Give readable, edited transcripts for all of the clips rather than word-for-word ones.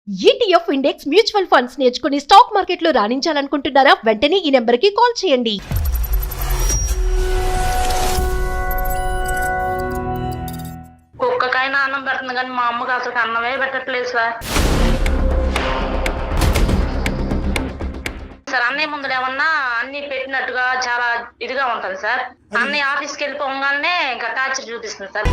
ETF index mutual funds నేర్చుకుని stock మార్కెట్లో రాణించాలనుకుంటున్నారా? వెంటనే ఈ నెంబర్కి కాల్ చేయండి. కుక్కకైనా అన్నం పెడుతుంది కానీ మా అమ్మకి అసలు అన్నమే పెట్టట్లేదు సార్. సార్ అన్నయ్య ముందు ఏమన్నా అన్ని పెట్టినట్టుగా చాలా ఇదిగా ఉంటుంది సార్. అన్నయ్య ఆఫీస్కి వెళ్ళిపోగానే ఇంకా టార్చర్ చూపిస్తుంది సార్.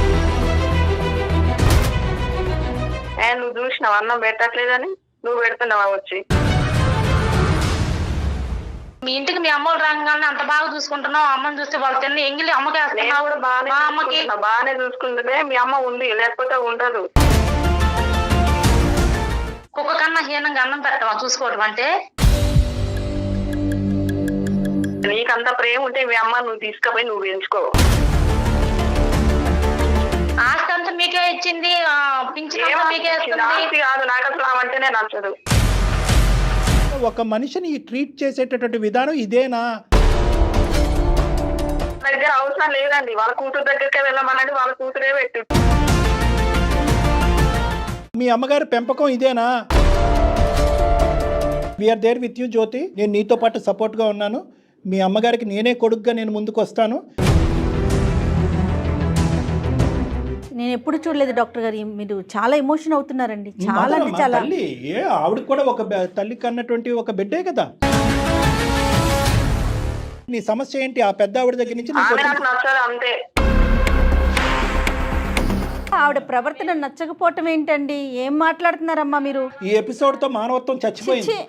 నువ్వు చూసినావు అన్నం పెట్టట్లేదని, నువ్వు పెడుతున్నావా వచ్చి? మీ ఇంటికి మీ అమ్మలు రాగానే అంత బాగా చూసుకుంటున్నావు, అమ్మని చూస్తే వాళ్ళు తిన్న ఎంగిలి అమ్మకి నేను కూడా బాగానే చూసుకుంటుందే. మీ అమ్మ ఉంది, లేకపోతే ఉండదు. కుక్క కన్నా హీనంగా అన్నం పెట్టవా చూసుకోవడం అంటే? నీకంత ప్రేమ ఉంటే మీ అమ్మ నువ్వు తీసుకుపోయి నువ్వు పెంచుకో. ఆస్తి అంతా మీకే ఇచ్చింది, పింఛన్ మీకే ఆస్తి కాదు, నాకు అసలు ఆమంటేనే నచ్చదు. ఒక మనిషిని ట్రీట్ చేసేటటువంటి విధానం ఇదేనా? దగ్గర అవసరం లేదండి, వాళ్ళ కూతురు దగ్గరికే వెళ్ళమనండి, వాళ్ళ కూతురే పెట్టు. మీ అమ్మగారి పెంపకం ఇదేనా? వీఆర్ దేర్ విత్ యూ జ్యోతి. నేను నీతో పాటు సపోర్ట్గా ఉన్నాను. మీ అమ్మగారికి నేనే కొడుకుగా నేను ముందుకు వస్తాను. నేను ఎప్పుడు చూడలేదు డాక్టర్ గారు, మీరు చాలా ఎమోషన్ అవుతున్నారండి. చాలా అంటే చాలా. తల్లి ఆవిడకి కూడా ఒక తల్లి కన్నటువంటి ఒక బిడ్డే కదా. నీ సమస్య ఏంటి? ఆ పెద్ద ఆవిడ దగ్గర నుంచి నాకు నచ్చదు అంతే. ఆవిడ ప్రవర్తన నచ్చకపోవటం ఏంటండి? ఏం మాట్లాడుతున్నారమ్మా మీరు? ఈ ఎపిసోడ్తో మానవత్వం చచ్చిపోయింది.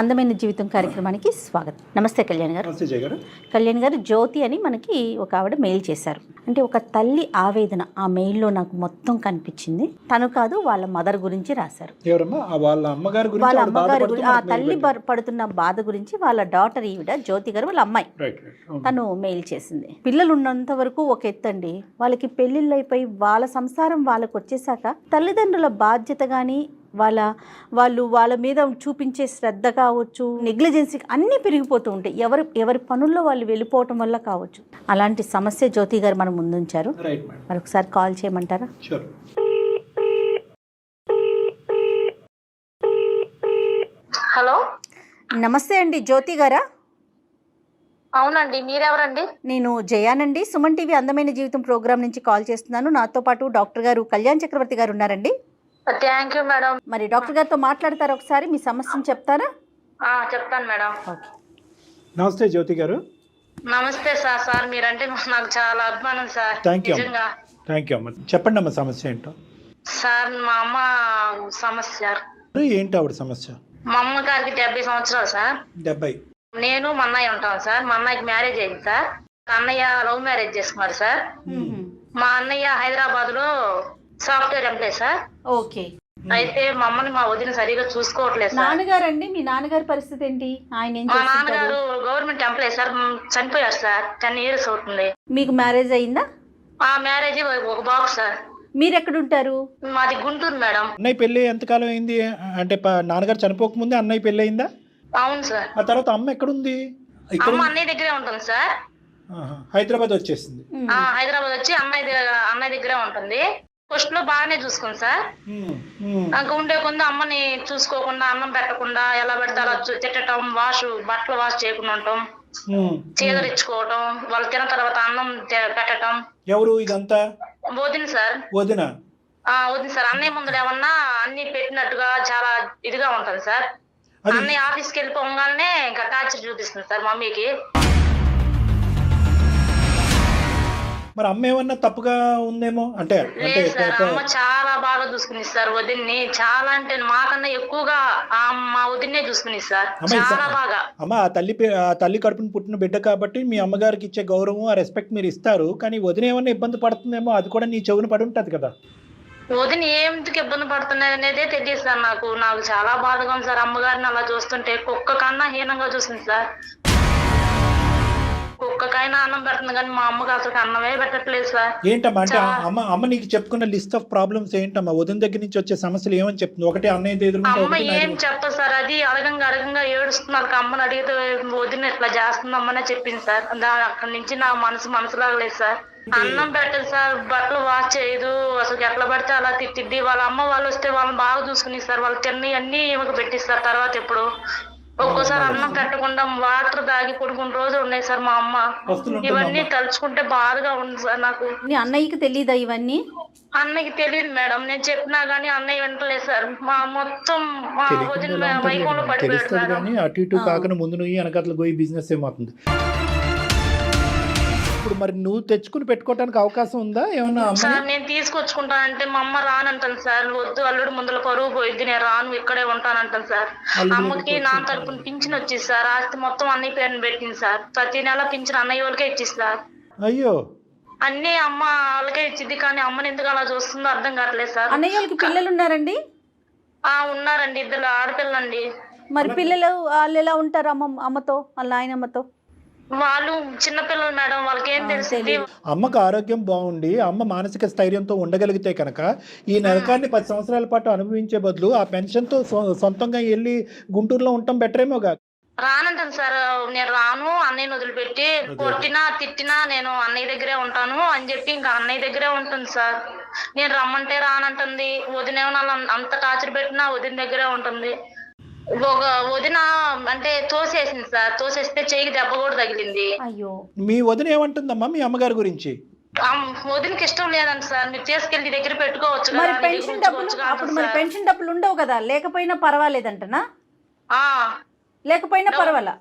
అందమైన జీవితం కార్యక్రమానికి స్వాగతం. నమస్తే కళ్యాణ్ గారు. నమస్తే జయ గారు. కళ్యాణ్ గారు, జ్యోతి అని మనకి ఒక ఆవిడ మెయిల్ చేశారు. అంటే ఒక తల్లి ఆవేదన ఆ మెయిల్లో నాకు మొత్తం కనిపించింది. తను కాదు, వాళ్ళ మదర్ గురించి రాశారు. ఎవరమ్మా? వాళ్ళ అమ్మగారి గురించి, వాళ్ళ అమ్మగారి గురించి, ఆ తల్లి పడుతున్న బాధ గురించి వాళ్ళ డాటర్ ఈవిడ జ్యోతి గారు, వాళ్ళ అమ్మాయి తను మెయిల్ చేసింది. పిల్లలు ఉన్నంత వరకు ఒక ఎత్తండి, వాళ్ళకి పెళ్లిళ్ళు అయిపోయి వాళ్ళ సంసారం వాళ్ళకు వచ్చేసాక తల్లిదండ్రుల బాధ్యత కానీ వాళ్ళ మీద చూపించే శ్రద్ధ కావచ్చు, నెగ్లిజెన్సీ అన్నీ పెరిగిపోతూ ఉంటాయి. ఎవరి పనుల్లో వాళ్ళు వెళ్ళిపోవటం వల్ల కావచ్చు. అలాంటి సమస్య జ్యోతి గారు మనం ముందుంచారు. మరొకసారి కాల్ చేయమంటారా? హలో, నమస్తే అండి, జ్యోతి గారా? అవునండి, మీరెవరండి? నేను జయానండి, సుమన్ టీవీ అందమైన జీవితం ప్రోగ్రామ్ నుంచి కాల్ చేస్తున్నాను. నాతో పాటు డాక్టర్ గారు కళ్యాణ్ చక్రవర్తి గారు ఉన్నారండి. Thank you madam. మరి డాక్టర్ గారితో మాట్లాడతారా? ఒకసారి మీ సమస్యను చెప్తారా? చెప్తాను మేడం. నమస్తే జ్యోతి గారు. నమస్తే సార్. సార్ మీరంటే నాకు చాలా అభిమానం సార్. థ్యాంక్ యూ అమ్మ. చెప్పండి అమ్మ, సమస్య ఏంటో. సార్ మా అమ్మ సమస్య. ఏంటి ఆవిడ సమస్య? మా అమ్మగారికి 70 సంవత్సరాలు సార్. 70. నేను మా అన్నయ్య ఉంటాం సార్. మా అన్నయ్యకి మ్యారేజ్ అయింది సార్. అన్నయ్య లవ్ మ్యారేజ్ చేసుకున్నారు సార్. మా అన్నయ్య హైదరాబాద్ లో సాఫ్ట్వేర్ ఎంప్లాయ్ సార్. ఓకే. అయితే మా అమ్మని మా వదిన సరిగా చూసుకోవట్లేదు సార్. నాన్నగారు అండి, మీ నాన్నగారి పరిస్థితి ఏంటి? ఆయన మా నాన్నగారు గవర్నమెంట్ ఎంప్లాయ్ సార్, చనిపోయారు సార్. 10 years అవుతుంది. మీకు మ్యారేజ్ అయిందా? ఆ మ్యారేజ్ ఒక బాబు సార్. మీరు ఎక్కడుంటారు? మాది గుంటూరు మేడం. అన్నయ్య పెళ్ళి ఎంతకాలం అయింది? అంటే నాన్నగారు చనిపోక ముందే అన్నయ్య పెళ్ళి అయిందా? అవును సార్. ఆ తర్వాత అమ్మ ఎక్కడుంది? అమ్మ అన్నయ్య దగ్గరే ఉంటుంది సార్. హైదరాబాద్ వచ్చేసింది. హైదరాబాద్ వచ్చి అన్నయ్య దగ్గరే ఉంటుంది. ఫస్ట్ లో బాగానే చూసుకుంది సార్. ఇంకా ఉండే కొంత అమ్మని చూసుకోకుండా, అన్నం పెట్టకుండా, ఎలా పెడితే అలా తిట్టడం, బట్టలు వాష్ చేయకుండా ఉండటం, చీదరించుకోవటం, వాళ్ళు తిన్న తర్వాత అన్నం పెట్టడం. ఎవరు ఇదంతా? వదిన సార్. వదిన సార్. అన్నయ్య ముందు ఏమన్నా అన్ని పెట్టినట్టుగా చాలా ఇదిగా ఉంటుంది సార్. అన్నయ్య ఆఫీస్కి వెళ్ళిపోగానే ఇంకా టార్చర్ చూపిస్తుంది సార్ మమ్మీకి. మరి అమ్మ ఏమన్నా తప్పుగా ఉందేమో? అంటే అమ్మ చాలా బాగా చూసుకుని సార్ వదిన్ని. చాలా అంటే మాకన్నా ఎక్కువగా మా వదిన్నే చూసుకుని సార్, చాలా బాగా. అమ్మ ఆ తల్లి కడుపుని పుట్టిన బిడ్డ కాబట్టి మీ అమ్మగారికి ఇచ్చే గౌరవం, ఆ రెస్పెక్ట్ మీరు ఇస్తారు. కానీ వదిన ఏమన్నా ఇబ్బంది పడుతుందేమో, అది కూడా నీ చెవుని పడి ఉంటది కదా. వదిన ఎందుకు ఇబ్బంది పడుతున్నది అనేదే తెలియదు సార్. నాకు చాలా బాధగా ఉంది సార్. అమ్మగారిని అలా చూస్తుంటే కుక్క కన్నా హీనంగా చూసింది సార్. కుక్కకైనా అన్నం పెడుతుంది కానీ మా అమ్మకి అసలు అన్నమే పెట్టట్లేదు సార్. ఏంటమ్మా అంటే అమ్మ నీకు చెప్పుకున్న లిస్ట్ ఆఫ్ ప్రాబ్లమ్స్ ఏంటమ్మా? వదిన దగ్గర నుంచి వచ్చే సమస్యలు ఏమని చెప్తుంది? ఒకటి అన్నయ్య అమ్మ ఏం చెప్పదు సార్. అది అడగంగా ఏడుస్తున్నారు. అమ్మని అడిగితే వదిన ఇట్లా చేస్తుందమ్మనే చెప్పింది సార్. అక్కడి నుంచి నా మనసులాగలేదు సార్. అన్నం పెట్టదు సార్, బట్టలు వాష్ చేయదు, అసలు ఎట్లా పడితే అలా తిట్టిద్ది. వాళ్ళ అమ్మ వాళ్ళు వస్తే వాళ్ళని బాగా చూసుకుని సార్, వాళ్ళు తిని అన్ని ఈమెకు పెట్టిస్తారు. తర్వాత ఎప్పుడు ఒక్కోసారి అన్నం పెట్టకుండా వాటర్ తాగి పడుకున్న రోజులు ఉన్నాయి సార్ మా అమ్మ. ఇవన్నీ తలుచుకుంటే బాధగా ఉంది సార్ నాకు. నీ అన్నయ్యకి తెలియదా ఇవన్నీ? అన్నయ్యకి తెలియదు మేడం, నేను చెప్పినా గానీ అన్నయ్య వింటలేదు సార్. మా మొత్తం మా వదిన వైకంలో పడిపోయాడు తెలుస్తుంది మేడం. కానీ అటు ఇటు కాకుండా ముందు నువ్వు వెనకట్ల పోయి బిజినెస్ ఏమవుతుంది. ఇప్పుడు మరి నువ్వు తెచ్చుకుని పెట్టుకోవడానికి అవకాశం ఉందా ఏమన్నా? సార్ నేను తీసుకొచ్చుకుంటానంటే మా అమ్మ రానంటాను సార్. వద్దు, అల్లుడు ముందులో పరువు పోయిద్ది, నేను రాను, ఇక్కడే ఉంటానంటాను సార్. అమ్మకి నా తరపున పింఛన్ వచ్చింది సార్, ఆస్తి మొత్తం అన్నయ్య పేరుని పెట్టింది సార్. ప్రతి నెల పింఛన్ అన్నయ్య వాళ్ళకే ఇచ్చింది సార్. అయ్యో, అన్ని అమ్మ వాళ్ళకే ఇచ్చింది, కానీ అమ్మని ఎందుకు అలా చూస్తుందో అర్థం కావట్లేదు సార్. అన్నయ్య వాళ్ళకి పిల్లలు ఉన్నారండి? ఉన్నారండి, 2 ఆడపిల్లండి. మరి పిల్లలు వాళ్ళు ఎలా ఉంటారు అమ్మతో, వాళ్ళ నాయనమ్మతో? వాళ్ళు చిన్నపిల్లలు మేడం, వాళ్ళకి ఏం తెలిసింది. అమ్మకు ఆరోగ్యం బాగుండి అమ్మ మానసిక స్థైర్యంతో ఉండగలిగితే కనుక ఈ నరకాన్ని 10 సంవత్సరాల పాటు అనుభవించే బదులు ఆ పెన్షన్తో సొంతంగా వెళ్ళి గుంటూరులో ఉండటం బెటరేమోగా. రానంటాను సార్, నేను రాను, అన్నయ్యని వదిలిపెట్టి కొట్టినా తిట్టినా నేను అన్నయ్య దగ్గరే ఉంటాను అని చెప్పి ఇంకా అన్నయ్య దగ్గరే ఉంటుంది సార్. నేను రమ్మంటే రానంటుంది. వదిన అంత టార్చర్ పెట్టినా వదిన దగ్గరే ఉంటుంది. ఒక వదిన అంటే తోసేసింది సార్, తోసేస్తే చెయ్యికి దెబ్బ కూడా తగిలింది. అయ్యో, మీ వదిన ఏమంటుందమ్మా మీ అమ్మగారి గురించి? వదినకి ఇష్టం లేదంట సార్. మీరు తీసుకెళ్ళి దగ్గర పెట్టుకోవచ్చు మరి కదా, పెన్షన్ డబ్బులు అప్పుడు మరి పెన్షన్ డబ్బులు ఉండవు కదా? లేకపోయినా పర్వాలేదంటనా? లేకపోయినా పర్వాలా?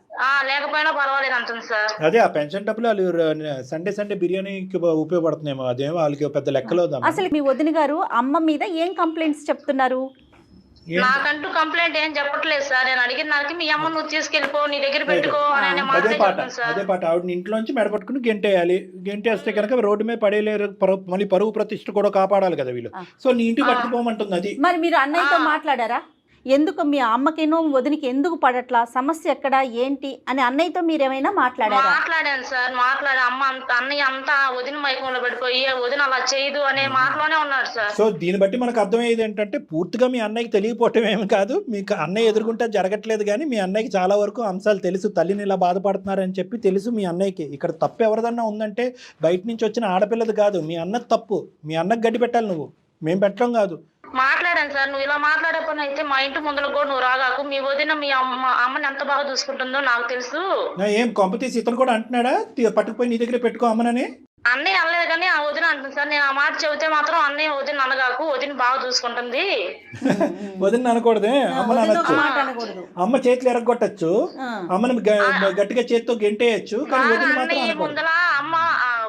లేకపోయినా పర్వాలేదు అంటుంది సార్. అదే ఆ పెన్షన్ డబ్బులు వాళ్ళు సండే బిర్యానీకి ఉపయోగపడుతున్నాయేమో, అదేమో వాళ్ళకి పెద్ద లెక్కలో. అసలు మీ వదిన గారు అమ్మ మీద ఏం కంప్లైంట్స్ చెప్తున్నారు? నాకంటూ కంప్లైంట్ ఏం చెప్పట్లేదు సార్. నేను అడిగిన దానికి మీ అమ్మ నువ్వు తీసుకెళ్ళిపో, నీ దగ్గర పెట్టుకో అనే అదే పాట ఆవిడ ఇంట్లోంచి మెడపట్టుకుని గెంటేయాలి. గెంటేస్తే కనుక రోడ్డు మీద పడేయలేరు, మళ్ళీ పరువు ప్రతిష్ఠ కూడా కాపాడాలి కదా వీళ్ళు. సో నీ ఇంటికి పట్టుకుపోమంటుంది అది. మరి మీరు అన్నయ్యతో మాట్లాడారా? ఎందుకు మీ అమ్మకేనో వదినికి ఎందుకు పడట్లా, సమస్య ఎక్కడ ఏంటి అని అన్నయ్యతో మీరేమైనా మాట్లాడారా? మాట్లాడాను సార్, అమ్మ అన్నయ్య అంతా వదిన మైకంలో పడిపోయి వదిన అలా చేయదు అనే మాటలోనే ఉన్నాడు సార్. సో దీన్ని బట్టి మనకు అర్థమయ్యేది ఏంటంటే పూర్తిగా మీ అన్నయ్యకి తెలియపోవటం ఏమి కాదు, మీకు అన్నయ్య ఎదుర్కొంటే జరగట్లేదు, కానీ మీ అన్నయ్యకి చాలా వరకు అంశాలు తెలుసు. తల్లిని ఇలా బాధపడుతున్నారని చెప్పి తెలుసు మీ అన్నయ్యకి. ఇక్కడ తప్పు ఎవరిదన్నా ఉందంటే బయట నుంచి వచ్చిన ఆడపిల్లది కాదు, మీ అన్నది తప్పు. మీ అన్నకు గడ్డి పెట్టాలి నువ్వు, మేము పెట్టడం కాదు. మాట్లాడాను సార్, నువ్వు ఇలా మాట్లాడే పని అయితే మా ఇంటి ముందులో కూడా నువ్వు రాగాకు. మీ వదిన మీ అమ్మని ఎంత బాగా చూసుకుంటుందో నాకు తెలుసు. ఏం కొంపతీసి ఇతను కూడా అంటున్నాడా పట్టుకుపోయి నీ దగ్గర పెట్టుకో అమ్మనని? అన్నయ్య అనలేదు కానీ ఆ వదిన అంటుంది సార్. నేను ఆ మాట చెబితే మాత్రం అన్నయ్య వదిన అనగాకు, వదిన బాగా చూసుకుంటుంది. వదిన అనకూడదే, అమ్మని అనొచ్చు. అమ్మ చేతులు ఎరగొట్టచ్చు, అమ్మని గట్టిగా చేతితో గెంటేయచ్చు, కానీ వదిన మాత్రం అనకూడదు. ముందల అమ్మ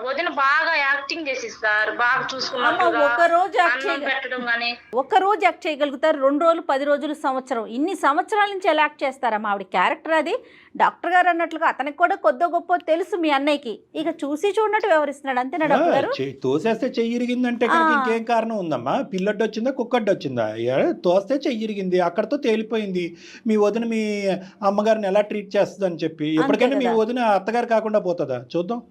వదిన బాగా యాక్టింగ్ చేసిస్తారు, బాగా చూసుకున్నట్టు పెట్టడం గానీ. ఒక్క రోజు యాక్ట్ చేయగలుగుతారు, 2 రోజులు, 10 రోజులు, సంవత్సరం, ఇన్ని సంవత్సరాల నుంచి ఎలా యాక్ట్ చేస్తారమ్మా? ఆవిడ క్యారెక్టర్ అది. డాక్టర్ గారు అన్నట్లుగా అతనికి కూడా కొద్ది గొప్ప తెలుసు మీ అన్నయ్యకి, ఇక చూసి చూడనట్టు వ్యవహరిస్తున్నాడు అంతేనా డాక్టర్ గారు? తోసేస్తే చెయ్యి ఇరిగిందంటే ఇంకేం కారణం ఉందమ్మా? పిల్లడ్డు వచ్చిందా కుక్కడ్డు వచ్చిందా? తోస్తే చెయ్యి ఇరిగింది, అక్కడతో తేలిపోయింది. మీ వదిన మీ అమ్మగారిని ఎలా ట్రీట్ చేస్తుంది అని చెప్పి ఎప్పటికైనా మీ వదిన అత్తగారు కాకుండా పోతుందా? చూద్దాం.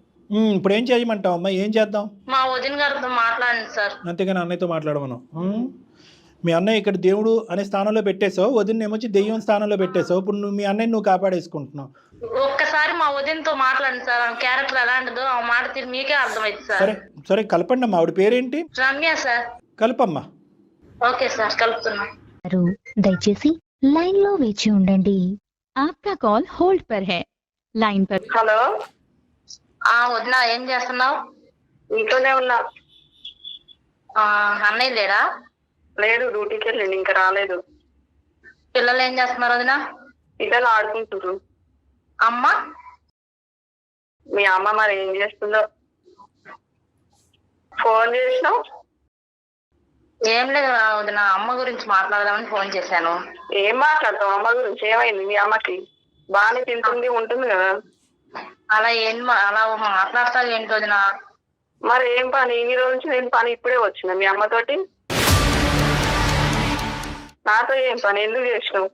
ఇప్పుడు ఏం చేయమంటావు అమ్మా? ఏం చేద్దాం? మా వదిన గారితో మాట్లాడండి సార్. అంతేగాని అన్నయ్యతో మాట్లాడమను. మీ అన్నయ్య ఇక్కడ దేవుడు అనే స్థానంలో పెట్టేసావు, వదిన ఏమొచ్చి దెయ్యం స్థానంలో పెట్టేసావు. ఇప్పుడు నువ్వు మీ అన్నయ్య నువ్వు కాపాడేసుకుంటున్నావు. ఒక్కసారి మా వదినతో మాట్లాడండి సార్, ఆ క్యారెక్టర్ ఎలాంటిదో ఆ మాట తీరు మీకే అర్థమైంది సార్. సరే సరే కలపండి అమ్మా. ఆవిడ పేరేంటి? రమ్య సార్. కలపమ్మా. ఓకే సార్, కలుపుతున్నా. దయచేసి లైన్ లో వేచి ఉండండి. आपका कॉल होल्ड पर है, लाइन पर. హలో, వదినా ఏం చేస్తున్నావు? ఇంట్లోనే ఉన్నా. అన్నయ్య లేడా? లేదు, డ్యూటీకి వెళ్ళండి, ఇంకా రాలేదు. పిల్లలు ఏం చేస్తున్నారు వదినా? పిల్లలు ఆడుకుంటారు. అమ్మ? మీ అమ్మ మరి ఏం చేస్తుందో. ఫోన్ చేసినావు? ఏం లేదు వదిన, అమ్మ గురించి మాట్లాడదామని ఫోన్ చేశాను. ఏం మాట్లాడతావు అమ్మ గురించి? ఏమైంది మీ అమ్మకి? బాగానే తింటుంది ఉంటుంది కదా. అలా అలా మాట్లాడతావు ఏంటి వదిన? మరి ఏం పని? ఇన్ని రోజుల నుంచి నేను పని ఇప్పుడే వచ్చిన మీ అమ్మతోటి. నాతో ఏం పని? ఎందుకు చేసినావు?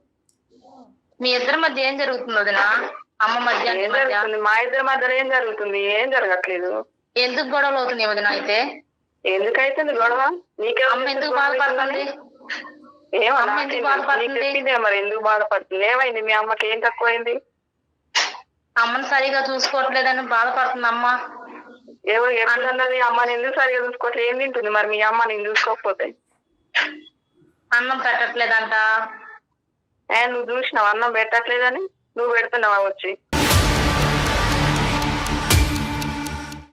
మీ ఇద్దరి మధ్య ఏం జరుగుతుంది వదిన? అమ్మ మధ్య ఏం జరుగుతుంది? మా ఇద్దరి మధ్యలో ఏం జరుగుతుంది? ఏం జరగట్లేదు. ఎందుకు గొడవలు అవుతుంది వదిన? అయితే ఎందుకైతుంది గొడవ? నీకే అమ్మ ఎందుకు బాధపడుతుంది? చెప్పిందే మరి ఎందుకు బాధపడుతుంది? ఏమైంది మీ అమ్మకి? ఏం తక్కువైంది? అమ్మని సరిగా చూసుకోవట్లేదని బాధపడుతుంది అమ్మ. ఎప్పుడన్నది అమ్మని ఎందుకు సరిగా చూసుకోవట్లేదు? ఏం తింటుంది మరి మీ అమ్మ నేను చూసుకోకపోతే? అన్నం పెట్టట్లేదంట. నువ్వు చూసినావు అన్నం పెట్టట్లేదని? నువ్వు పెడుతున్నావా వచ్చి?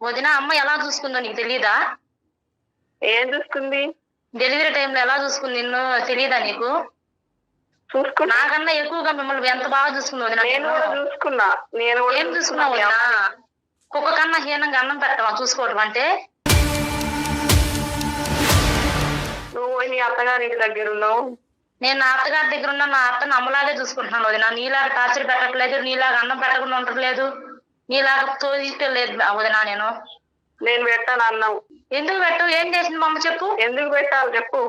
వదిన అమ్మ ఎలా చూసుకుందో నీకు తెలీదా? ఏం చూసుకుంది? డెలివరీ టైంలో ఎలా చూసుకుంది నిన్ను తెలీదా నీకు? చూసుకున్నా. నాకన్నా ఎక్కువగా మిమ్మల్ని ఎంత బాగా చూసుకుంది వదిన. నేను కూడా చూసుకున్నా. నేను కూడా ఏం చూసుకున్నావు వదిన? కుక్క కన్నా హీనంగా అన్నం పెట్టవా చూసుకోవడం అంటే? నువ్వు నీ అత్తగారింటి దగ్గర ఉన్నావు. నేను నా అత్తగారి దగ్గర ఉన్న నా అత్తను అమ్మలాగే చూసుకుంటున్నాను వదిన. నీలాగా టార్చర్ పెట్టట్లేదు, నీలాగా అన్నం పెట్టకుండా ఉండట్లేదు, నీలాగా తోలేదు వదిన. నేను పెట్టాను అన్నం. ఎందుకు పెట్టు? ఏం చేసింది మా అమ్మ చెప్పు? ఎందుకు పెట్టాలి చెప్పు?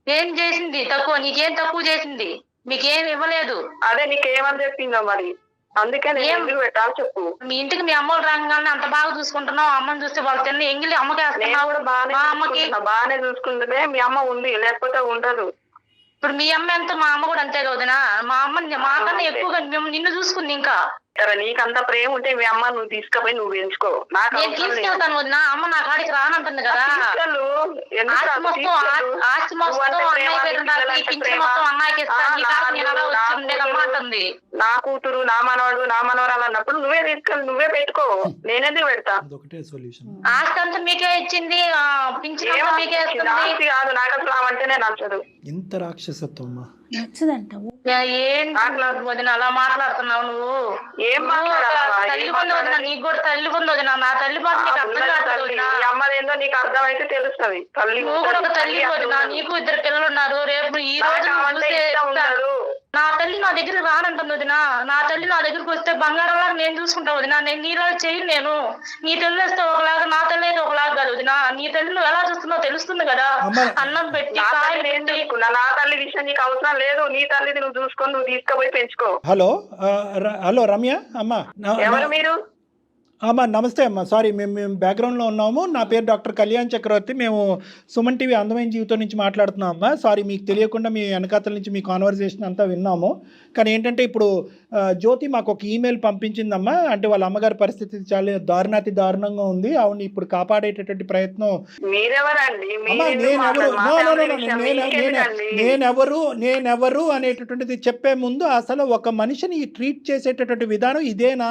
ఏం చేసింది తక్కువ? నీకేం తక్కువ చేసింది? మీకేం ఇవ్వలేదు. అదే నీకేమని చెప్పిందో మరి, అందుకే నేను ఎందుకు పెట్టాలి చెప్పు. మీ ఇంటికి మీ అమ్మలు రాగానే అంత బాగా చూసుకుంటున్నావు. అమ్మని చూస్తే వాళ్ళు తిన్న ఎంగిలి అమ్మకి బాగానే చూసుకుంటే మీ అమ్మ ఉంది, లేకపోతే ఉండదు. ఇప్పుడు మీ అమ్మ ఎంత, మా అమ్మ కూడా అంతే కదనా? మా అమ్మ మాకన్నా ఎక్కువగా నిన్ను చూసుకుంది. ఇంకా నీకంత ప్రేమ ఉంటే మీ అమ్మ నువ్వు తీసుకుపోయి నువ్వు పెంచుకో. నేను తీసుకెళ్తాను వదిన. అమ్మ నా కాడికి రానంటుంది కదా. ఆస్తి మొత్తం అన్నయ్యకి, పింఛన్ మొత్తం అన్నయ్యకి ఇస్తాను, నీ కాడికి నేను అలా వచ్చి ఉండేదమ్మా అంటుంది. నా కూతురు, నా మనవాడు, నా మనవరాలు అన్నప్పుడు నువ్వే తీసుకెళ్ళి నువ్వే పెట్టుకో. నేనెందుకు పెడతా? ఆస్తి అంతా మీకే ఇచ్చింది, పింఛన్ అంతా మీకే ఇస్తుంది. కాదు, నాకు అసలు ఆమంటేనే నచ్చదు. ఇంత రాక్షసత్వం నచ్చదంట. ఏం వదిన అలా మాట్లాడుతున్నావు నువ్వు? ఏం తల్లి పొంది వదిన, నీకు కూడా తల్లి పొంది వదిన. నా తల్లి బాధ నీకు అర్థం కాదు వదిన. అమ్మదేందో నీకు అర్థమైతే తెలుస్తుంది. తల్లి నువ్వు కూడా ఒక తల్లి వదిన. నీకు 2 పిల్లలు ఉన్నారు. రేపు ఈ రోజు నా తల్లి నా దగ్గర రానంటుంది వదిన. నా తల్లి నా దగ్గరకు వస్తే బంగారంలాగా నేను చూసుకుంటా వదిన. నేను నీలా చేయను. నేను నీ తల్లి వస్తే ఒకలాగా, నా తల్లి అయితే ఒకలాగా కాదు వదిన. నీ తల్లి నువ్వు ఎలా చూస్తున్నావు తెలుస్తుంది కదా. అన్నం పెట్టి నా తల్లి విషయం నీకు అవసరం లేదు. నీ తల్లిది నువ్వు చూసుకొని నువ్వు తీసుకుపోయి పెంచుకో. హలో రమ్య అమ్మా. ఎవరు మీరు? అమ్మా నమస్తే అమ్మా. సారీ, మేము బ్యాక్గ్రౌండ్లో ఉన్నాము. నా పేరు డాక్టర్ కళ్యాణ్ చక్రవర్తి. మేము సుమన్ టీవీ అందమైన జీవితం నుంచి మాట్లాడుతున్నాం అమ్మా. సారీ, మీకు తెలియకుండా మీ వెనకాతల నుంచి మీ కాన్వర్సేషన్ అంతా విన్నాము. కానీ ఏంటంటే ఇప్పుడు జ్యోతి మాకు ఒక ఈమెయిల్ పంపించిందమ్మా. అంటే వాళ్ళ అమ్మగారి పరిస్థితి చాలా దారుణంగా ఉంది. ఆవిడ ఇప్పుడు కాపాడేటటువంటి ప్రయత్నం. మీరెవరండి? నేనెవరు అనేటటువంటిది చెప్పే ముందు అసలు ఒక మనిషిని ట్రీట్ చేసేటటువంటి విధానం ఇదేనా?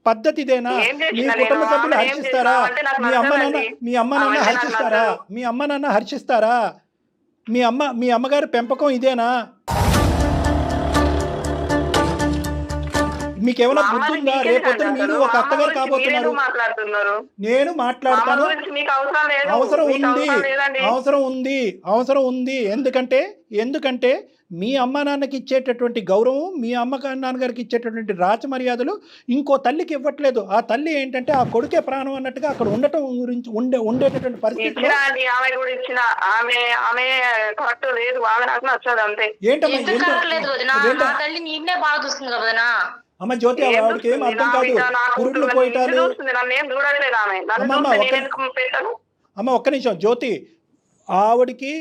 పద్ధతి ఇదేనా? మీ కుటుంబ సభ్యులు హర్షిస్తారా? మీ అమ్మ నాన్న హర్షిస్తారా? మీ అమ్మగారి పెంపకం ఇదేనా? మీకేమైనా బుద్ధి ఉందా? రేపొద్దున మీరు ఒక అత్తగారు కాబోతున్నారు. నేను మాట్లాడతాను. అవసరం ఉంది. ఎందుకంటే మీ అమ్మ నాన్నకి ఇచ్చేటటువంటి గౌరవం, మీ అమ్మ నాన్నగారికి ఇచ్చేటటువంటి రాచ మర్యాదలు ఇంకో తల్లికి ఇవ్వట్లేదు. ఆ తల్లి ఏంటంటే ఆ కొడుకే ప్రాణం అన్నట్టుగా అక్కడ ఉండటం గురించి ఉండేటటువంటి పరిస్థితి. అమ్మ జ్యోతి, ఆవిడకి ఏం అర్థం కాదు. పురుడులు పోయటాలు. అమ్మ ఒక్క నిమిషం జ్యోతి, ఆవిడికి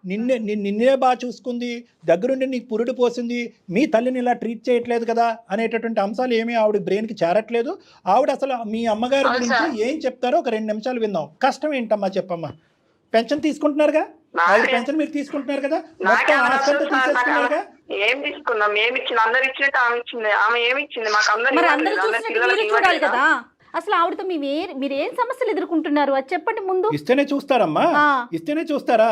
నిన్నే బాగా చూసుకుంది, దగ్గరుండి నీకు పురుడు పోసింది, మీ తల్లిని ఇలా ట్రీట్ చేయట్లేదు కదా అనేటటువంటి అంశాలు ఏమీ ఆవిడ బ్రెయిన్కి చేరట్లేదు. ఆవిడ అసలు మీ అమ్మగారి గురించి ఏం చెప్తారో ఒక 2 నిమిషాలు విందాం. కష్టం ఏంటమ్మా చెప్పమ్మా? పెన్షన్ తీసుకుంటున్నారుగా, ఆవిడ పెన్షన్ మీరు తీసుకుంటున్నారు కదా, మొత్తం ఆస్తంతా తీసేసుకున్నారుగా. ఏం తీసుకున్నాం? ఏమి ఇచ్చింది? అందరు ఇచ్చినట్టు ఆమె ఇచ్చింది. ఆమె ఏమి ఇచ్చింది? మాకు అందరూ చూడాలి కదా. అసలు ఆవిడతో మీరు ఏం సమస్యలు ఎదుర్కొంటున్నారు అది చెప్పండి ముందు. ఇస్తేనే చూస్తారమ్మా, ఇస్తేనే చూస్తారా?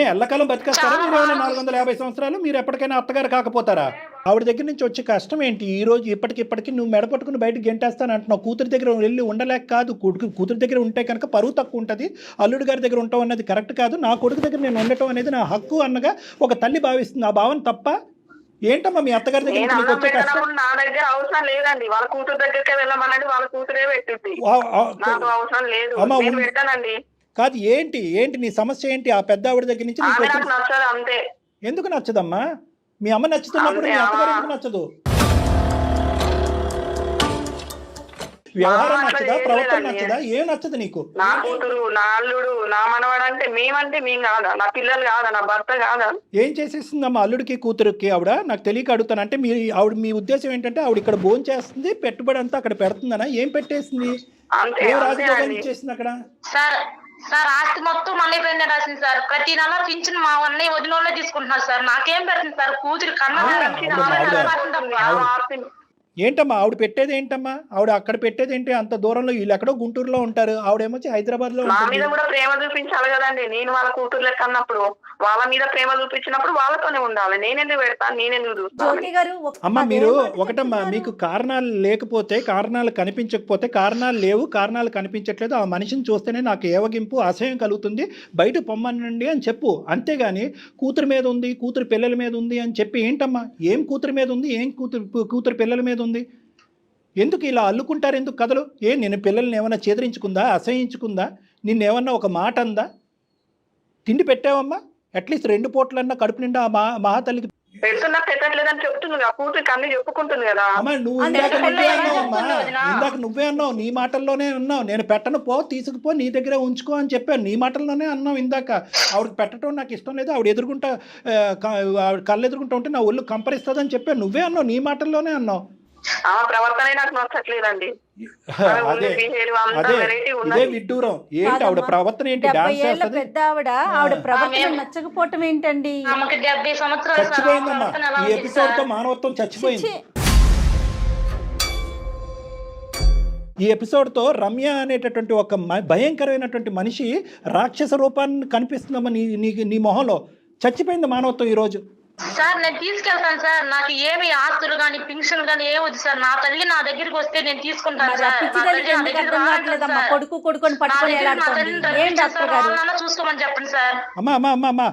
ఎల్లకాలం బతికేస్తారా మీరు? ఏమైనా 450 సంవత్సరాలు మీరు ఎప్పటికైనా అత్తగారు కాకపోతారా? ఆవిడ దగ్గర నుంచి వచ్చే కష్టం ఏంటి? ఈ రోజు ఇప్పటికి నువ్వు మెడపట్టుకుని బయటకు గెంటేస్తాను అంటున్నావు. కూతురి దగ్గర వెళ్ళి ఉండలేక కాదు. కూతురి దగ్గర ఉంటే కనుక పరువు తక్కువ ఉంటుంది. అల్లుడి గారి దగ్గర ఉంటాం అన్నది కరెక్ట్ కాదు. నా కొడుకు దగ్గర నేను ఉండటం అనేది నా హక్కు అన్నగా ఒక తల్లి భావిస్తుంది. ఆ భావన తప్ప ఏంటమ్మా? మీ అత్తగారి దగ్గర వచ్చే కష్టం నా దగ్గర అవసరం లేదండి. వాళ్ళ కూతురు దగ్గరికి వెళ్ళమనండి, వాళ్ళ కూతురే పెట్టుద్ది. నాకు అవసరం లేదు, పెట్టానండి. కాదు, ఏంటి నీ సమస్య ఏంటి? ఆ పెద్ద ఆవిడ దగ్గర నుంచి అంతే. ఎందుకు నచ్చదమ్మా? మీ అమ్మ నచ్చుతున్నప్పుడు మీ అత్తగారు ఎందుకు నచ్చదు? వ్యవహారం నచ్చదా? ప్రవర్తన నచ్చదా? ఏం నచ్చదు నీకు? నా కూతురు, నా అల్లుడు, నా మనవాడు అంటే మేము కాదా? నా పిల్లలు కాదా? నా భర్త కాదా? ఏం చేసేసిందమ్మా అల్లుడికి కూతురుకి ఆవిడ? నాకు తెలియక అడుగుతాను. అంటే మీ ఉద్దేశం ఏంటంటే ఆవిడ ఇక్కడ భోజనం చేస్తుంది, పెట్టుబడి అంతా అక్కడ పెడుతుందనా? ఏం పెట్టేసింది? అంతే ఏ అంతే రాజభోగాలు అండి. ఇచ్చేసింది అక్కడ? సార్ సార్ ఆస్తి మొత్తం అన్నయ్య పైన రాసింది సార్. ప్రతి నెల పింఛన్ మా అన్నయ్య వదిన వాళ్ళే తీసుకుంటున్నారు సార్. నాకేం పెడుతుంది సార్? కూతురు కన్నా ఏంటమ్మా ఆవిడ పెట్టేది ఏంటమ్మా? ఆవిడ అక్కడ పెట్టేది ఏంటి? అంత దూరంలో వీళ్ళు ఎక్కడో గుంటూరులో ఉంటారు, ఆవిడేమో హైదరాబాద్ లో నా ఉంటుంది. మీద కూడా ప్రేమ చూపించాలి కదండి. నేను వాళ్ళ కూతురు లెక్క అన్నప్పుడు వాళ్ళ మీద ప్రేమ చూపించినప్పుడు వాళ్ళతోనే ఉండాలి. నేనెందుకు పెడతాను, నేనెందుకు చూస్తాను? జ్యోతి గారు అమ్మ మీరు ఒకటమ్మా, మీకు కారణాలు లేకపోతే, కారణాలు కనిపించకపోతే, కారణాలు లేవు, కారణాలు కనిపించట్లేదు, ఆ మనిషిని చూస్తేనే నాకు ఏవగింపు అసహ్యం కలుగుతుంది, బయట పొమ్మనండి అని చెప్పు. అంతేగాని కూతురు మీద ఉంది, కూతురు పిల్లల మీద ఉంది అని చెప్పి ఏంటమ్మా? ఏం కూతురు మీద ఉంది, ఏం కూతురు పిల్లల మీద ఉంది? ఎందుకు ఇలా అల్లుకుంటారు? ఎందుకు కథలు? నేను పిల్లల్ని ఏమన్నా చేదరించుకుందా, అసహించుకుందా, నిన్నేమన్నా ఒక మాట అందా? తిండి పెట్టావమ్మా? అట్లీస్ట్ 2 పూటలన్నా కడుపు నిండా ఆ మహాతల్లికి పెడుతున్నా పెట్టట్లేదని చెప్తుంది కదా, కూతురికి అన్ని చెప్పుకుంటుంది కదా. అమ్మా నువ్వు ఇందాక నువ్వే అన్నావు, నీ మాటల్లోనే అన్నావు, నేను పెట్టను పో, తీసుకుపో, నీ దగ్గరే ఉంచుకో అని చెప్పాను. నీ మాటల్లోనే అన్నావు ఇందాక. ఆవిడకి పెట్టడం నాకు ఇష్టం లేదు, ఆవిడ ఎదుర్కొంటా ఆవిడ కళ్ళు ఎదుర్కొంటా ఉంటే నా ఒళ్ళు కంపరిస్తుందని చెప్పాను. నువ్వే అన్నావు, నీ మాటల్లోనే అన్నావు. ఆ ప్రవర్తన నాకు నచ్చట్లేదండి. అదే ఇదే విడ్డూరం. ఏంటి ఆవిడ ప్రవర్తన ఏంటి? 70 డాన్స్ ఏళ్ల చేస్తుంది. పెద్ద ఆవిడ ప్రవర్తన నచ్చకపోవటం ఏంటండి? ఆమెకి 70 సంవత్సరాలు సార్. చచ్చిపోయిందమ్మా. ఆమె ఎలా ఈ ఉంది ఎపిసోడ్ తో సార్? మానవత్వం చచ్చిపోయింది. ఛీ, ఈ ఎపిసోడ్తో రమ్య అనేటటువంటి ఒక భయంకరమైనటువంటి మనిషి రాక్షస రూపాన్ని కనిపిస్తుందమ్మా నీ మొహంలో. చచ్చిపోయింది మానవత్వం ఈరోజు. సార్ నేను తీసుకెళ్తాను సార్. నాకు ఏమి ఆస్తులు గాని పింఛన్ గాని ఏమి వద్దు సార్. నా తల్లి నా దగ్గరికి వస్తే నేను తీసుకుంటాను మరి ఆ సార్. నా పిచ్చిదానికి తల్లి నా ఎందుకు దగ్గరికి అర్థం రావట్లేదు కావట్లేదమ్మా? సార్. కొడుకుని నా పట్టుకొని దగ్గర నా ఎలాడుతోంది? తల్లిని ఏం రప్పించారు డాక్టర్ సార్. గారు? వాళ్ళన్నా చూసుకోమని చెప్పండి సార్. అమ్మా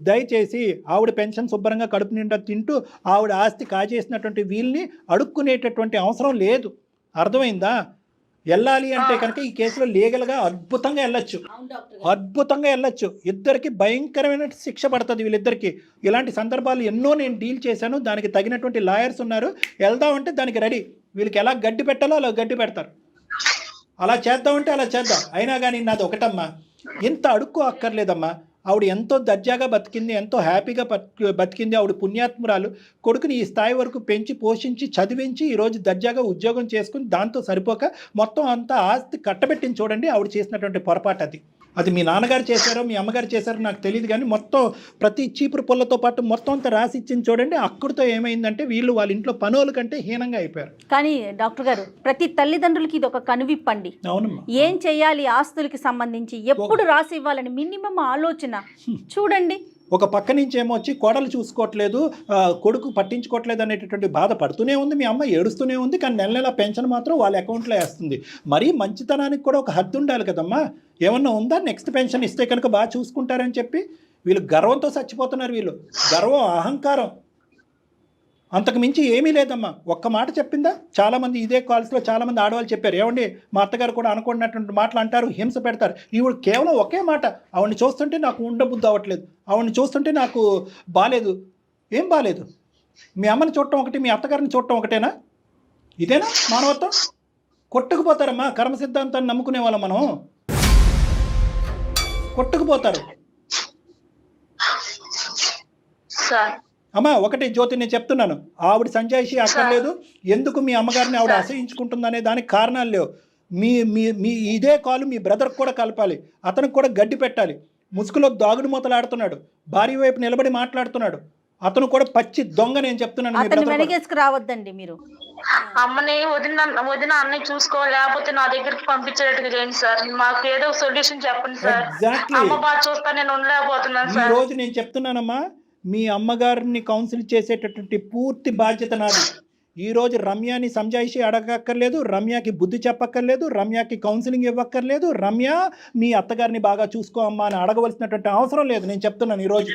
దయచేసి ఆవిడ పెన్షన్ శుభ్రంగా కడుపు నిండా తింటూ ఆవిడ ఆస్తి కాజేసినటువంటి వీళ్ళని అడుక్కునేటటువంటి అవసరం లేదు. అర్థమైందా? వెళ్ళాలి అంటే కనుక ఈ కేసులో లీగల్గా అద్భుతంగా వెళ్ళొచ్చు. ఇద్దరికి భయంకరమైన శిక్ష పడుతుంది వీళ్ళిద్దరికి. ఇలాంటి సందర్భాలు ఎన్నో నేను డీల్ చేశాను. దానికి తగినటువంటి లాయర్స్ ఉన్నారు. వెళ్దామంటే దానికి రెడీ. వీళ్ళకి ఎలా గడ్డి పెట్టాలో అలా గడ్డి పెడతారు. అలా చేద్దామంటే అలా చేద్దాం. అయినా కానీ నాది ఒకటమ్మా, ఇంత అడుక్కు అక్కర్లేదమ్మా. ఆవిడ ఎంతో దర్జాగా బతికింది, ఎంతో హ్యాపీగా బతికింది. ఆవిడ పుణ్యాత్మురాలు. కొడుకుని ఈ స్థాయి వరకు పెంచి పోషించి చదివించి ఈరోజు దర్జాగా ఉద్యోగం చేసుకుని దాంతో సరిపోక మొత్తం అంతా ఆస్తి కట్టబెట్టింది. చూడండి ఆవిడ చేసినటువంటి పొరపాటు. అది మీ నాన్నగారు చేశారో మీ అమ్మగారు చేశారో నాకు తెలియదు, కానీ మొత్తం ప్రతి చీపురు పొల్లతో పాటు మొత్తం అంతా రాసి ఇచ్చింది. చూడండి అక్కడితో ఏమైందంటే వీళ్ళు వాళ్ళ ఇంట్లో పనుల కంటే హీనంగా అయిపోయారు. కానీ డాక్టర్ గారు, ప్రతి తల్లిదండ్రులకి ఇది ఒక కనువిప్పండి. అవునమ్మా. ఏం చేయాలి ఆస్తులకి సంబంధించి, ఎప్పుడు రాసి ఇవ్వాలని మినిమం ఆలోచన చూడండి. ఒక పక్క నుంచి ఏమో వచ్చి కోడలు చూసుకోవట్లేదు, కొడుకు పట్టించుకోవట్లేదు అనేటటువంటి బాధ పడుతూనే ఉంది. మీ అమ్మ ఏడుస్తూనే ఉంది, కానీ నెల పెన్షన్ మాత్రం వాళ్ళ అకౌంట్లో వేస్తుంది. మరీ మంచితనానికి కూడా ఒక హద్దు ఉండాలి కదమ్మా. ఏమన్నా ఉందా? నెక్స్ట్ పెన్షన్ ఇస్తే కనుక బాగా చూసుకుంటారని చెప్పి వీళ్ళు గర్వంతో చచ్చిపోతున్నారు. వీళ్ళు గర్వం, అహంకారం, అంతకు మించి ఏమీ లేదమ్మా. ఒక్క మాట చెప్పిందా? చాలామంది ఇదే కాల్స్లో చాలామంది ఆడవాళ్ళు చెప్పారు, ఏమండి మా అత్తగారు కూడా అనుకున్నటువంటి మాటలు అంటారు, హింస పెడతారు. ఈవిడ కేవలం ఒకే మాట, ఆవిడని చూస్తుంటే నాకు ఉండబుద్ధి అవ్వట్లేదు, ఆవిడని చూస్తుంటే నాకు బాలేదు. ఏం బాలేదు? మీ అమ్మని చూడటం ఒకటి, మీ అత్తగారిని చూడటం ఒకటేనా? ఇదేనా మానవత్వం? కొట్టుకుపోతారమ్మా. కర్మ సిద్ధాంతాన్ని నమ్ముకునే వాళ్ళం మనం. కొట్టుకుపోతారు. సార్ అమ్మా ఒకటి జ్యోతి నేను చెప్తున్నాను, ఆవిడ సంజాయిషి అక్కర్లేదు. ఎందుకు మీ అమ్మగారిని ఆవిడ అసహించుకుంటుందనే దానికి కారణాలు లేవు. మీ ఇదే కాలు మీ బ్రదర్కి కూడా కలపాలి, అతనికి కూడా గడ్డి పెట్టాలి. ముసుగులో దాగుడు మూతలాడుతున్నాడు, భార్య వైపు నిలబడి మాట్లాడుతున్నాడు. అతను కూడా పచ్చి దొంగ. నేను చెప్తున్నాను, మీ అతను బ్రదర్ వెనకేసుకు రావద్దండి మీరు. అమ్మని వదిన అన్నయ్య చూసుకోవాలి, లేకపోతే నా దగ్గరికి పంపించేటట్టుగా చేయండి సార్. మాకు ఏదో సొల్యూషన్ చెప్పండి సార్. ఎగ్జాక్ట్లీ. అమ్మ బాగా చూస్తా, నేను ఉండలేకపోతున్నాను ఈ సార్. రోజు నేను చెప్తున్నానమ్మా, మీ అమ్మగారిని కౌన్సిల్ చేసేటటువంటి పూర్తి బాధ్యత నాది. ఈరోజు రమ్యని సంజాయిషి అడగక్కర్లేదు, రమ్యకి బుద్ధి చెప్పక్కర్లేదు, రమ్యకి కౌన్సిలింగ్ ఇవ్వక్కర్లేదు. రమ్య మీ అత్తగారిని బాగా చూసుకో అమ్మా అని అడగవలసినటువంటి అవసరం లేదు. నేను చెప్తున్నాను ఈరోజు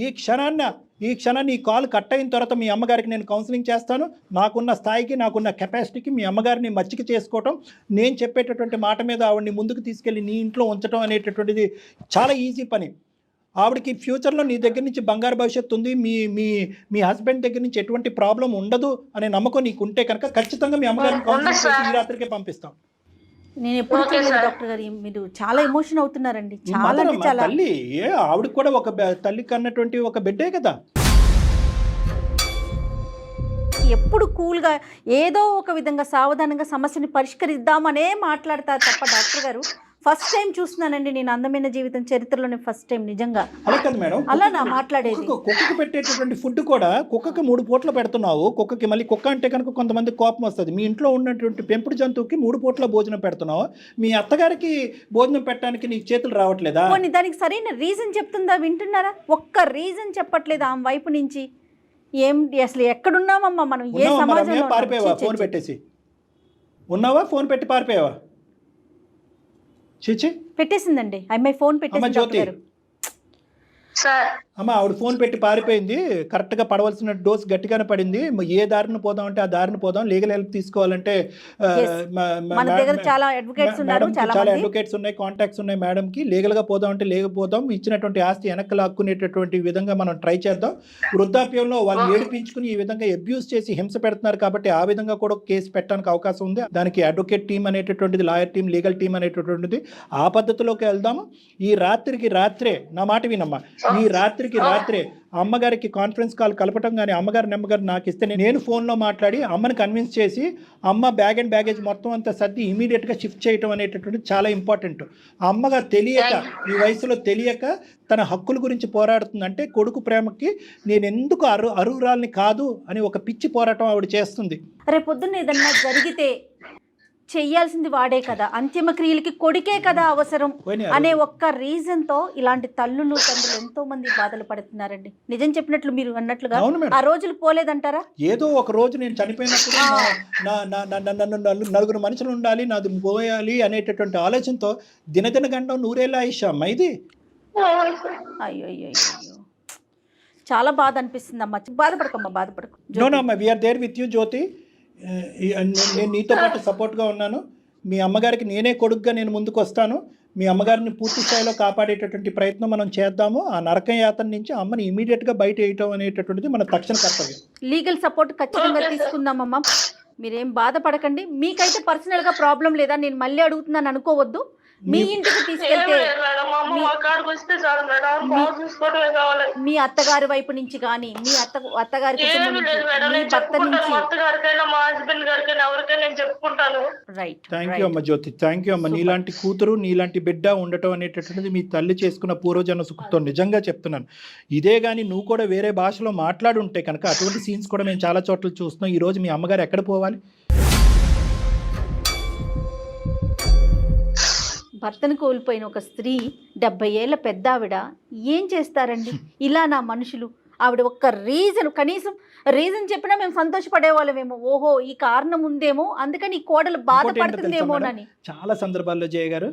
ఈ క్షణాన్ని ఈ కాల్ కట్ అయిన తర్వాత మీ అమ్మగారికి నేను కౌన్సిలింగ్ చేస్తాను. నాకున్న స్థాయికి, నాకున్న కెపాసిటీకి మీ అమ్మగారిని మచ్చిక చేసుకోవటం, నేను చెప్పేటటువంటి మాట మీద ఆవిడని ముందుకు తీసుకెళ్ళి నీ ఇంట్లో ఉంచడం అనేటటువంటిది చాలా ఈజీ పని. ఆవిడకి ఫ్యూచర్లో నీ దగ్గర నుంచి బంగారు భవిష్యత్తు ఉంది, మీ హస్బెండ్ దగ్గర నుంచి ఎటువంటి ప్రాబ్లం ఉండదు అనే నమ్మకం నీకు ఉంటే కనుక ఖచ్చితంగా మీ అమ్మగారిని కౌన్సిలింగ్ చేసి ఈ రాత్రికే పంపిస్తాం. నేను ఎప్పుడు చూడలేదు డాక్టర్ గారు, మీరు చాలా ఎమోషన్ అవుతున్నారండి. చాలా అంటే చాలా. తల్లి ఆవిడకి కూడా ఒక తల్లి కన్నటువంటి ఒక బిడ్డే కదా. ఎప్పుడు కూల్గా ఏదో ఒక విధంగా సావధానంగా సమస్యని పరిష్కరిద్దామనే మాట్లాడతారు తప్ప డాక్టర్ గారు ఫస్ట్ టైం చూస్తున్నానండి నేను అందమైన జీవితం చరిత్రలోనే ఫస్ట్ టైం నిజంగా. అలా కాదు మేడం, అలా నా మాట్లాడేది. కుక్కకి పెట్టేటటువంటి ఫుడ్ కూడా కుక్కకి 3 పూట్ల పెడుతున్నావు. కుక్కకి మళ్ళీ కుక్క అంటే కనుక కొంతమంది కోపం వస్తుంది. మీ ఇంట్లో ఉన్నటువంటి పెంపుడు జంతువుకి 3 పూట్ల భోజనం పెడుతున్నావు. మీ అత్తగారికి భోజనం పెట్టడానికి నీకు చేతులు రావట్లేదా? కొన్ని దానికి సరైన రీజన్ చెప్తుందా? వింటున్నారా? ఒక్క రీజన్ చెప్పట్లేదు ఆమె వైపు నుంచి. ఏం అసలు ఎక్కడున్నామమ్మా మనం? ఏ సమాజంలో? పారిపోయావా ఫోన్ పెట్టేసి? ఉన్నావా ఫోన్ పెట్టి పారిపోయావా? చీచి పెట్టేసిందండి అమ్మాయి ఫోన్ అమ్మ జ్యోతి పెట్టేసి. సార్ అమ్మ ఆవిడ ఫోన్ పెట్టి పారిపోయింది. కరెక్ట్గా పడవలసిన డోస్ గట్టిగానే పడింది. ఏ దారిని పోదాం అంటే ఆ దారిని పోదాం. లీగల్ హెల్ప్ తీసుకోవాలంటే మన దగ్గర చాలా అడ్వకేట్స్ ఉన్నారు, చాలా అడ్వకేట్స్ ఉన్నాయి, కాంటాక్ట్స్ ఉన్నాయి మేడంకి. లీగల్గా పోదాం అంటే లేకపోదాం. ఇచ్చినటువంటి ఆస్తి వెనక్కి లాక్కునేటటువంటి విధంగా మనం ట్రై చేద్దాం. వృద్ధాప్యంలో వాళ్ళు ఏడిపించుకుని ఈ విధంగా అబ్యూస్ చేసి హింస పెడుతున్నారు కాబట్టి ఆ విధంగా కూడా కేసు పెట్టడానికి అవకాశం ఉంది. దానికి అడ్వకేట్ టీం అనేటటువంటిది, లాయర్ టీం, లీగల్ టీం అనేటటువంటిది ఆ పద్ధతిలోకి వెళ్దాము. ఈ రాత్రికి రాత్రే నా మాట వినమ్మా, ఈ రాత్రికి రాత్రే అమ్మగారికి కాన్ఫరెన్స్ కాల్ కలపటం కానీ అమ్మగారి నెంబర్ నాకు ఇస్తే నేను ఫోన్లో మాట్లాడి అమ్మని కన్విన్స్ చేసి అమ్మ బ్యాగ్ అండ్ బ్యాగేజ్ మొత్తం అంతా సర్ది ఇమీడియట్గా షిఫ్ట్ చేయటం అనేటటువంటిది చాలా ఇంపార్టెంట్. అమ్మగారు తెలియక, ఈ వయసులో తెలియక తన హక్కుల గురించి పోరాడుతుందంటే కొడుకు ప్రేమకి నేను ఎందుకు అర్హురాల్ని కాదు అని ఒక పిచ్చి పోరాటం ఆవిడ చేస్తుంది. రేపొద్దున్న ఏదన్నా జరిగితే చెయ్యాల్సింది వాడే కదా, అంతిమ క్రియలకి కొడుకే కదా అవసరం అనే ఒక్క రీజన్ తో ఇలాంటి తల్లులు తండ్రులు ఎంతో మంది బాధలు పడుతున్నారండి. నిజం చెప్పినట్లు మీరు అన్నట్లుగా ఆ రోజులు పోలేదంటారా? ఏదో ఒక రోజు నేను చనిపోయినప్పుడు నలుగురు మనుషులు ఉండాలి, నాది పోయాలి అనేటటువంటి ఆలోచనతో దినదిన గండం నూరేళ్ళ ఆయుష్ అమ్మ ఇది. అయ్యో అయ్యో అయ్యో, చాలా బాధ అనిపిస్తుంది అమ్మ. బాధపడకమ్మా, బాధపడకు. నో నో అమ్మ, వీఆర్ దేర్ విత్ యూ జ్యోతి. నేను నీతో పాటు సపోర్ట్గా ఉన్నాను. మీ అమ్మగారికి నేనే కొడుకుగా నేను ముందుకు వస్తాను. మీ అమ్మగారిని పూర్తి స్థాయిలో కాపాడేటటువంటి ప్రయత్నం మనం చేద్దాము. ఆ నరకం యాతన నుంచి అమ్మని ఇమీడియట్గా బయట వేయటం అనేటటువంటిది మన తక్షణ కర్తవ్యం. లీగల్ సపోర్ట్ ఖచ్చితంగా తీసుకుందామమ్మా, మీరేం బాధపడకండి. మీకైతే పర్సనల్గా ప్రాబ్లం లేదా? నేను మళ్ళీ అడుగుతున్నాను అనుకోవద్దు. మీ ఇంటికి తీసుకెళ్తే మీ అత్తగారి వైపు నుంచి కానీ మీ అత్తగారి రైట్. థ్యాంక్ యూ అమ్మ జ్యోతి, థ్యాంక్ యూ అమ్మ. నీలాంటి కూతురు, నీలాంటి బిడ్డ ఉండటం అనేటటువంటిది మీ తల్లి చేసుకున్న పూర్వజన్మ సుఖంతో నిజంగా చెప్తున్నాను. ఇదే కానీ నువ్వు కూడా వేరే భాషలో మాట్లాడుంటే కనుక అటువంటి సీన్స్ కూడా మేము చాలా చోట్ల చూస్తున్నాం. ఈరోజు మీ అమ్మగారు ఎక్కడ పోవాలి? భర్తను కోల్పోయిన ఒక స్త్రీ, 70 ఏళ్ళ పెద్ద ఆవిడ ఏం చేస్తారండి? ఇలా నా మనుషులు ఆవిడ ఒక్క రీజన్, కనీసం రీజన్ చెప్పినా మేము సంతోషపడేవాళ్ళమేమో. ఓహో ఈ కారణం ఉందేమో, అందుకని ఈ కోడలు బాధపడుతుందేమోనని. చాలా సందర్భాల్లో జయ గారు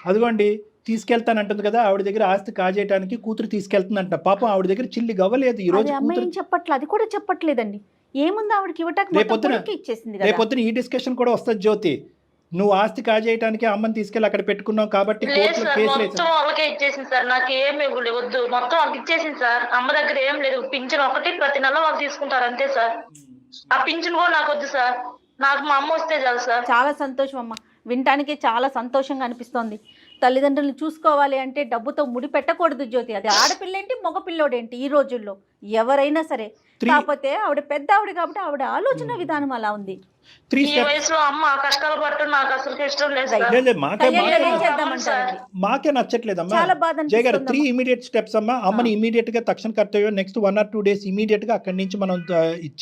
అదిగోండి తీసుకెళ్తానంటుంది కదా, ఆవిడ దగ్గర ఆస్తి కాజేయడానికి కూతురు తీసుకెళ్తుందంట. పాపం ఆవిడ దగ్గర చిల్లి గవ్వలేదు. ఈ రోజు అమ్మాయి చెప్పట్లేదు, అది కూడా చెప్పట్లేదండి. ఏముంది ఆవిడకి ఇవ్వటానికి ఇచ్చేసింది. రేపొద్దున ఈ డిస్కషన్ కూడా వస్తుంది జ్యోతి. నువ్వు ఆస్తి కాజేయడానికి అమ్మని తీసుకెళ్ళి అక్కడ పెట్టుకున్నావు కాబట్టి వాళ్ళకే ఇచ్చేసింది సార్. నాకు ఏమి వద్దు, మొత్తం వాళ్ళకి ఇచ్చేసింది సార్. అమ్మ దగ్గర ఏం లేదు, పింఛన్ ఒకటి ప్రతి నెల వాళ్ళు తీసుకుంటారు అంతే సార్. ఆ పింఛన్ కూడా నాకు వద్దు సార్, నాకు మా అమ్మ వస్తే చాలు సార్. చాలా సంతోషం అమ్మ, వినటానికి చాలా సంతోషంగా అనిపిస్తోంది. తల్లిదండ్రులను చూసుకోవాలి అంటే డబ్బుతో ముడి పెట్టకూడదు జ్యోతి. అది ఆడపిల్లేంటి మగపిల్లోడేంటి ఈ రోజుల్లో ఎవరైనా సరే. కాకపోతే ఆవిడ పెద్ద ఆవిడ కాబట్టి ఆవిడ ఆలోచన విధానం అలా ఉంది. ఈ వయసులో అమ్మ కష్టాలు పట్టు నాకు అసలు ఇష్టం లేదు. మాకే నచ్చట్లేదమ్మా జయ గారు. 3 ఇమీడియట్ స్టెప్స్ అమ్మా. అమ్మని ఇమీడియట్ గా తక్షణ కర్తవ్యం. నెక్స్ట్ 1 or 2 days ఇమీడియట్ గా అక్కడి నుంచి మనం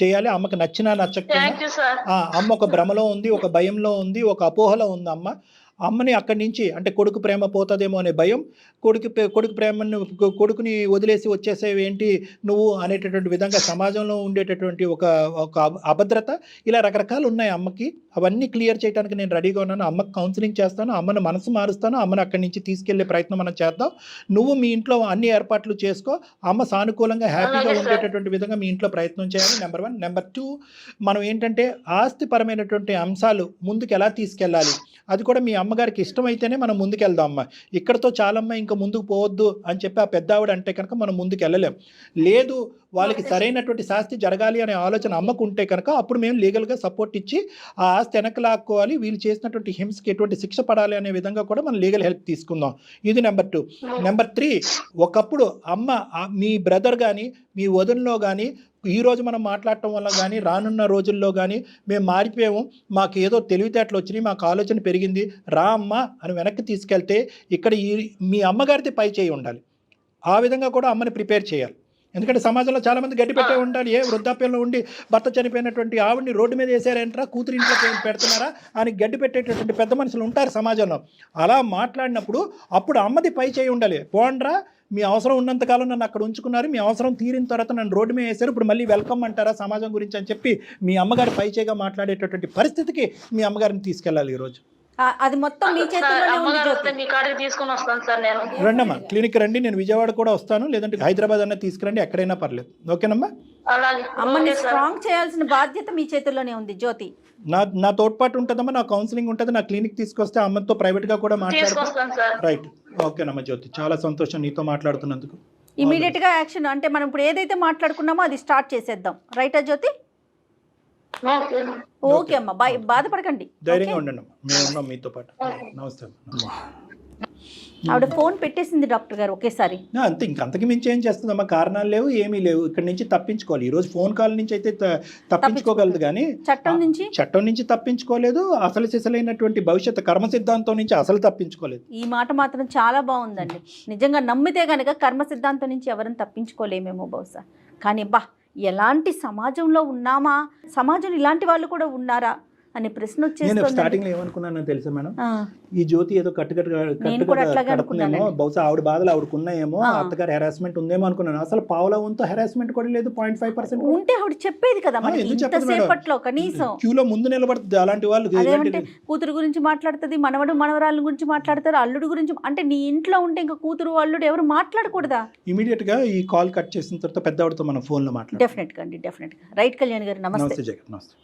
చేయాలి. అమ్మకి నచ్చినా నచ్చకపోయినా అమ్మ ఒక భ్రమలో ఉంది, ఒక భయంలో ఉంది, ఒక అపోహలో ఉంది అమ్మ. అమ్మని అక్కడి నుంచి అంటే కొడుకు ప్రేమ పోతుందేమో అనే భయం, కొడుకు ప్రేమను కొడుకుని వదిలేసి వచ్చేసేవి ఏంటి నువ్వు అనేటటువంటి విధంగా సమాజంలో ఉండేటటువంటి ఒక అభద్రత, ఇలా రకరకాలు ఉన్నాయి అమ్మకి. అవన్నీ క్లియర్ చేయడానికి నేను రెడీగా ఉన్నాను. అమ్మకి కౌన్సిలింగ్ చేస్తాను, అమ్మని మనసు మారుస్తాను, అమ్మని అక్కడి నుంచి తీసుకెళ్లే ప్రయత్నం మనం చేద్దాం. నువ్వు మీ ఇంట్లో అన్ని ఏర్పాట్లు చేసుకో. అమ్మ సానుకూలంగా హ్యాపీగా ఉండేటటువంటి విధంగా మీ ఇంట్లో ప్రయత్నం చేయాలి. నెంబర్ 1. నెంబర్ 2, మనం ఏంటంటే ఆస్తిపరమైనటువంటి అంశాలు ముందుకు ఎలా తీసుకెళ్ళాలి అది కూడా మీ అమ్మగారికి ఇష్టమైతేనే మనం ముందుకెళ్దాం. అమ్మ ఇక్కడతో చాలమ్మ ఇంకా ముందుకు పోవద్దు అని చెప్పి ఆ పెద్ద ఆవిడ అంటే కనుక మనం ముందుకు వెళ్ళలేం. లేదు వాళ్ళకి సరైనటువంటి శాస్తి జరగాలి అనే ఆలోచన అమ్మకు ఉంటే కనుక అప్పుడు మేము లీగల్గా సపోర్ట్ ఇచ్చి ఆ ఆస్తి వెనక్కి లాక్కోవాలి, వీళ్ళు చేసినటువంటి హింసకి ఎటువంటి శిక్ష పడాలి అనే విధంగా కూడా మనం లీగల్ హెల్ప్ తీసుకుందాం. ఇది నెంబర్ 2. నెంబర్ 3, ఒకప్పుడు అమ్మ మీ బ్రదర్ కానీ మీ వదినలో కానీ ఈ రోజు మనం మాట్లాడటం వల్ల కానీ రానున్న రోజుల్లో కానీ మేము మారిపోయాము, మాకు ఏదో తెలివితేటలు వచ్చినాయి, మాకు ఆలోచన పెరిగింది, రా అమ్మ అని వెనక్కి తీసుకెళ్తే ఇక్కడ మీ అమ్మగారిది పై చేయి ఉండాలి. ఆ విధంగా కూడా అమ్మని ప్రిపేర్ చేయాలి. ఎందుకంటే సమాజంలో చాలామంది గడ్డి పెట్టే ఉండాలి. వృద్ధాప్యంలో ఉండి భర్త చనిపోయినటువంటి ఆవిడని రోడ్డు మీద వేసారంటారా, కూతురు ఇంట్లో పెడుతున్నారా అని గడ్డి పెట్టేటటువంటి పెద్ద మనుషులు ఉంటారు సమాజంలో. అలా మాట్లాడినప్పుడు అప్పుడు అమ్మది పై చేయి ఉండాలి. పోండ్రా, మీ అవసరం ఉన్నంతకాలం నన్ను అక్కడ ఉంచుకున్నారు, మీ అవసరం తీరిన తర్వాత నన్ను రోడ్డు మీద వేశారు, ఇప్పుడు మళ్ళీ వెల్కమ్ అంటారా సమాజం గురించి అని చెప్పి మీ అమ్మగారి పై చేయిగా మాట్లాడేటటువంటి పరిస్థితికి మీ అమ్మగారిని తీసుకెళ్ళాలి ఈరోజు. అది మొత్తం మీ చేతుల్లోనే ఉంది జ్యోతి. మీ కాడికి తీసుకుని వస్తాను సార్ నేను. రండమ్మా, క్లినిక్ రండి, నేను విజయవాడ కూడా వస్తాను, లేదంటే హైదరాబాద్ అన్న తీసుకురండి, ఎక్కడైనా పర్లేదు. ఓకేనమ్మా? అలాగే. అమ్మని స్ట్రాంగ్ చేయాల్సిన బాధ్యత మీ చేతుల్లోనే ఉంది జ్యోతి. నా తోడ్పాటు ఉంటుందమ్మా, నా కౌన్సిలింగ్ ఉంటుంది, నా క్లినిక్ తీసుకొస్తే అమ్మతో ప్రైవేట్గా కూడా తీసుకొస్తాను సార్. రైట్. ఓకేనమ్మా జ్యోతి, చాలా సంతోషం నీతో మాట్లాడుతున్నందుకు. ఇమీడియట్ గా యాక్షన్ అంటే మనం ఇప్పుడు ఏదైతే మాట్లాడుకున్నామో అది స్టార్ట్ చేసేద్దాం. రైటా జ్యోతి? ఓకే అమ్మా, బాధపడకండి, ధైర్యంగా ఉండండి అమ్మా, మేము ఉన్నాం మీతో పాటు. నమస్తే అమ్మా. ఆవిడ ఫోన్ పెట్టేసింది డాక్టర్ గారు ఒకేసారి. అంతే, ఇంకంతకి మించి ఏం చేస్తుందమ్మా? కారణాలు లేవు, ఏమీ లేవు, ఇక్కడ నుంచి తప్పించుకోవాలి. ఈరోజు ఫోన్ కాల్ నుంచి అయితే తప్పించుకోగలదు, కానీ చట్టం నుంచి తప్పించుకోలేదు. అసలు సిసలైనటువంటి భవిష్యత్తు కర్మ సిద్ధాంతం నుంచి అసలు తప్పించుకోలేదు. ఈ మాట మాత్రం చాలా బాగుందండి. నిజంగా నమ్మితే కనుక కర్మ సిద్ధాంతం నుంచి ఎవరిని తప్పించుకోలేమేమో బహుశా. కానీ ఎలాంటి సమాజంలో ఉన్నామా, సమాజంలో ఇలాంటి వాళ్ళు కూడా ఉన్నారా అనే ప్రశ్న వచ్చేసి స్టార్టింగ్ లో ఏమనుకున్నానో తెలుసా మేడం, ఈ జ్యోతి ఏదో కట్టుకట్టుకునేమో, బహుశా ఆవిడ బాధలు ఆవిడకు ఉన్నాయేమో, అత్తగారు హెరాస్మెంట్ ఉందేమో అనుకున్నాను. అసలు పావుల వంతు హెరాస్మెంట్ కూడా లేదు, 0.5% ఉంటే ఆవిడ చెప్పేది కదా ఇంతసేపట్లో. కనీసం క్యూలో ముందు నిలబడుతుంది అలాంటి వాళ్ళు. అదేంటే కూతురు గురించి మాట్లాడుతుంది, మనవడు మనవరాళ్ళ గురించి మాట్లాడతారు, అల్లుడు గురించి. అంటే నీ ఇంట్లో ఉంటే ఇంకా కూతురు అల్లుడు ఎవరు మాట్లాడకూడదా? ఇమీడియట్ గా ఈ కాల్ కట్ చేసిన తర్వాత పెద్దవాడితో మనం ఫోన్ లో మాట్లాడాలి. డెఫినెట్ గా అండి, డెఫినెట్ గా. రైట్ కళ్యాణ్ గారు, నమస్తే. జగన్, నమస్తే.